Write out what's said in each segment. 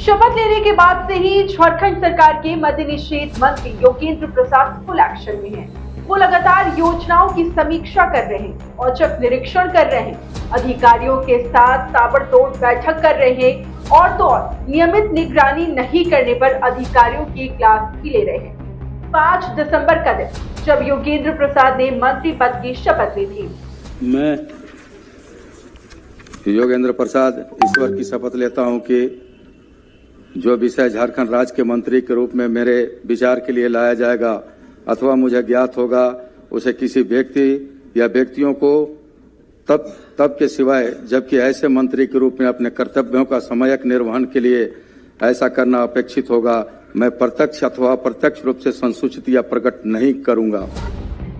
शपथ लेने के बाद से ही झारखंड सरकार के मद्य निषेध मंत्री योगेंद्र प्रसाद फुल एक्शन में हैं। वो लगातार योजनाओं की समीक्षा कर रहे हैं, औचक निरीक्षण कर रहे हैं, अधिकारियों के साथ ताबड़तोड़ बैठक कर रहे हैं और तो और नियमित निगरानी नहीं करने पर अधिकारियों की क्लास भी ले रहे हैं। 5 दिसंबर का दिन जब योगेंद्र प्रसाद ने मंत्री पद की शपथ ली थी। मैं योगेंद्र प्रसाद ईश्वर की शपथ लेता हूं कि जो विषय झारखंड राज्य के मंत्री के रूप में मेरे विचार के लिए लाया जाएगा अथवा मुझे ज्ञात होगा, उसे किसी व्यक्ति या व्यक्तियों को तब के सिवाय जबकि ऐसे मंत्री के रूप में अपने कर्तव्यों का समयक निर्वहन के लिए ऐसा करना अपेक्षित होगा, मैं प्रत्यक्ष अथवा अप्रत्यक्ष रूप से संसूचित या प्रकट नहीं करूंगा।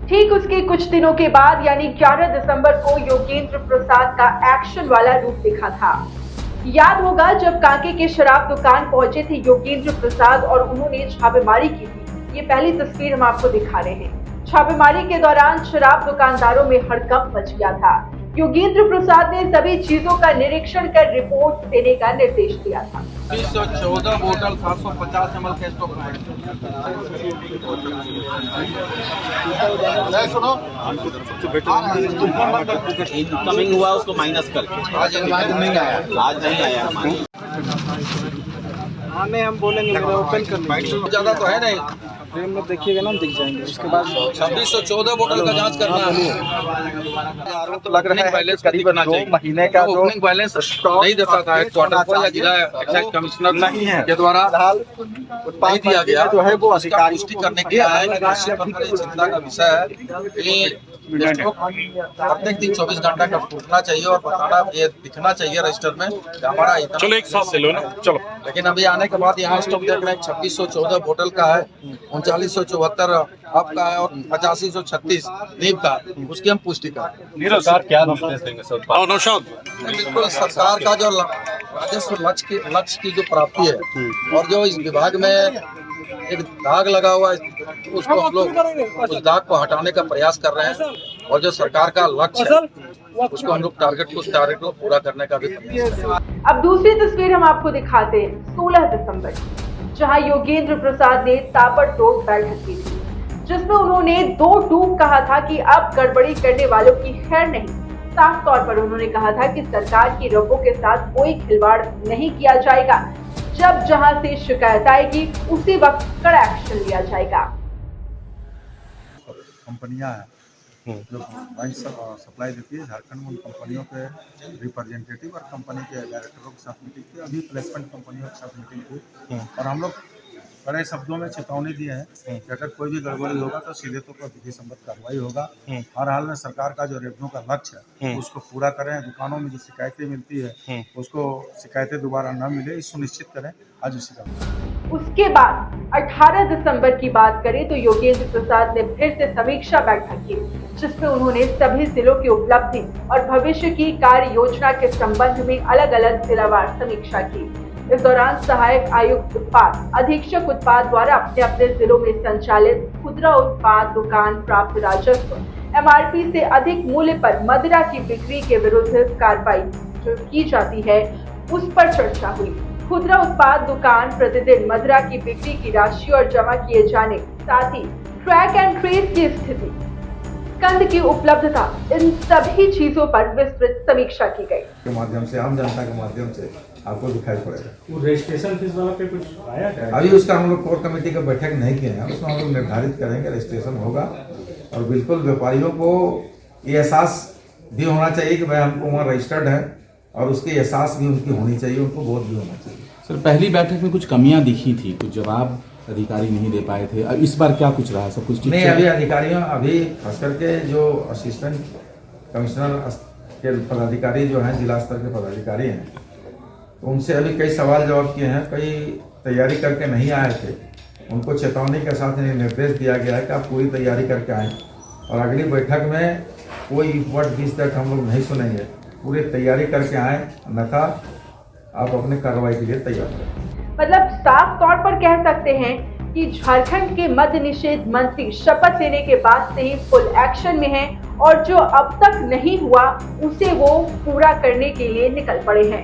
ठीक उसके कुछ दिनों के बाद यानी 11 दिसंबर को योगेंद्र प्रसाद का एक्शन वाला रूप दिखा था। याद होगा जब कांके के शराब दुकान पहुंचे थे योगेंद्र प्रसाद और उन्होंने छापेमारी की थी। ये पहली तस्वीर हम आपको दिखा रहे हैं। छापेमारी के दौरान शराब दुकानदारों में हड़कंप मच गया था। योगेंद्र प्रसाद ने सभी चीजों का निरीक्षण कर रिपोर्ट देने का निर्देश दिया था। 14 बोतल 750 ml के स्टॉक में इनकमिंग हुआ उसको माइनस करके आज नहीं आया हमारे आने हम बोलेंगे ओपन कर ज्यादा तो है नहीं, फ्रेम में देखिएगा ना, दिख जाएंगे। उसके बाद 2614 बोतल का जांच करना है। तो लग रहा है करीब 2 महीने का ओपनिंग बैलेंस नहीं देता था क्वार्टर को या जिला एक्साइज कमिश्नर नहीं है के द्वारा नहीं दिया गया, जो है वो अधिकारी पुष्टि करने के लिए चिंता का विषय है कि प्रत्येक दिन 24 घंटा का फूटना चाहिए और बताना ये दिखना चाहिए रजिस्टर में हमारा इतना। चलो एक साथ से लो ना, चलो। लेकिन अभी आने के बाद यहाँ स्टॉक देख रहे हैं 2614 बोतल का है, 3974 अप का है और 8536 नीब का, उसकी हम पुष्टि करें। सरकार क्या निर्देश देंगे सर? नौशाद बिल्कुल सरकार का जो राजस्व लक्ष्य की जो प्राप्ति है और जो इस विभाग में एक दाग लगा हुआ है उसको हम लोग उस दाग को हटाने का प्रयास कर रहे हैं और जो सरकार का लक्ष्य है उसको हम लोग टारगेट को पूरा करने का भी प्रयास। अब दूसरी तस्वीर हम आपको दिखाते हैं 16 दिसंबर, जहां योगेंद्र प्रसाद ने ताबड़तोड़ बैठक की थी, जिसमें उन्होंने 2 टूक कहा था कि अब गड़बड़ी करने वालों की खैर नहीं। साफ तौर पर उन्होंने कहा था कि सरकार की रगों के साथ कोई खिलवाड़ नहीं किया जाएगा। जब जहां से शिकायत आएगी उसी वक्त कड़ा एक्शन लिया जाएगा। कंपनियां हैं जो वाइन सप्लाई देती है झारखंड में, उन कंपनियों के रिप्रेजेंटेटिव और कंपनी के डायरेक्टरों के साथ मीटिंग की, अभी प्लेसमेंट कंपनियों के साथ मीटिंग की और हम लोग बड़े शब्दों में चेतावनी दिए हैं कि अगर कोई भी गड़बड़ी होगा तो सीधे तौर पर विधि सम्मत कार्रवाई होगा। हर हाल में सरकार का जो रेवेन्यू का लक्ष्य है उसको पूरा करें। दुकानों में जो शिकायतें मिलती है उसको शिकायतें दोबारा न मिले, इस सुनिश्चित करें। आज उसी का उसके बाद 18 दिसंबर की बात करें तो योगेंद्र प्रसाद ने फिर से समीक्षा बैठक की, जिसमें उन्होंने सभी जिलों की उपलब्धि और भविष्य की कार्य योजना के संबंध में अलग अलग जिलावार समीक्षा की। इस दौरान सहायक आयुक्त उत्पाद, अधीक्षक उत्पाद द्वारा अपने अपने जिलों में संचालित खुदरा उत्पाद दुकान प्राप्त राजस्व MRP से अधिक मूल्य पर मदिरा की बिक्री के विरुद्ध कार्रवाई जो की जाती है उस पर चर्चा हुई। खुदरा उत्पाद दुकान प्रतिदिन मदिरा की बिक्री की राशि और जमा किए जाने, साथ ही ट्रैक एंड ट्रेस की स्थिति, कंद की उपलब्धता, इन सभी चीजों पर विस्तृत समीक्षा की गई। के माध्यम से, आम जनता के माध्यम से आपको दिखाई पड़ेगा। वो रजिस्ट्रेशन फीस वाला पे कुछ आया क्या? अभी उसका हम लोग कोर कमेटी का बैठक नहीं किए हैं, उसमें हम लोग निर्धारित करेंगे, रजिस्ट्रेशन होगा और बिल्कुल व्यापारियों को ये एहसास भी होना चाहिए कि भाई हमको वहाँ रजिस्टर्ड है और उसकी एहसास भी उनकी होनी चाहिए, उनको बोध भी होना चाहिए। सर, पहली बैठक में कुछ कमियां दिखी थी, कुछ जवाब अधिकारी नहीं दे पाए थे, अब इस बार क्या कुछ रहा? सब कुछ नहीं, अभी अधिकारियों अभी खास करके जो असिस्टेंट कमिश्नर के पदाधिकारी जो हैं, जिला स्तर के पदाधिकारी हैं, तो उनसे अभी कई सवाल जवाब किए हैं। कई तैयारी करके नहीं आए थे, उनको चेतावनी के साथ निर्देश दिया गया है कि आप पूरी तैयारी करके आएँ और अगली बैठक में कोई व्हाट दिस दैट हम लोग नहीं सुनेंगे, पूरी तैयारी करके आएँ, अन्यथा आप अपने कार्रवाई के लिए तैयार रहें। मतलब साफ तौर पर कह सकते हैं कि झारखंड के मद्य निषेध मंत्री शपथ लेने के बाद से ही फुल एक्शन में हैं और जो अब तक नहीं हुआ उसे वो पूरा करने के लिए निकल पड़े हैं।